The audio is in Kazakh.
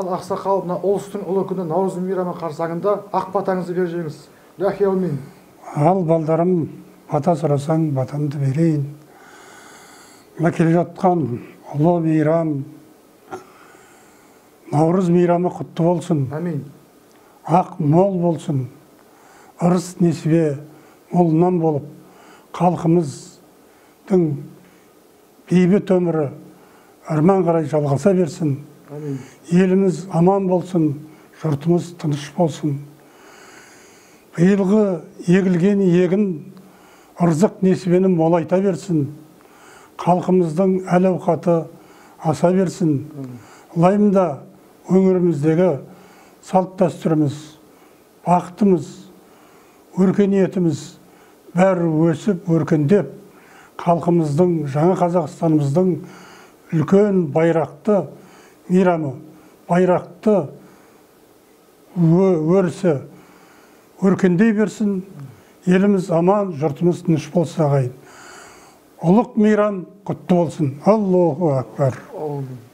ал ақсақал мына ұлыстың ұлы күні Наурыз мейрамы қарсаңында ақ батаңызды беріп жеңіз. Рахи әумин. Ал балдарым, бата сұрасаң батамды берейін. Мына келе жатқан ұлы мейрам, Наурыз мейрамы құтты болсын. Әмин. Ақ мол болсын. Ырыс несібе молынан болып, халқымыздың бейбіт өмірі арман қарай жалғаса берсін. Әмин. Еліміз аман болсын, жұртымыз тыныш болсын. Биылғы егілген егін ырзық несібені молайта берсін. Халқымыздың әл-ауқаты аса берсін. Лайымда өңіріміздегі салт дәстүріміз, бақытымыз, өркениетіміз бәрі өсіп, өркендеп, халқымыздың, жаңа Қазақстанымыздың үлкен байрақты мейрамы, байрақты өрісі өркендей берсін. Еліміз аман, жұртымыз тыныш болса ағайын. Ұлық мейрам құтты болсын. Аллаху акбар. Әмин.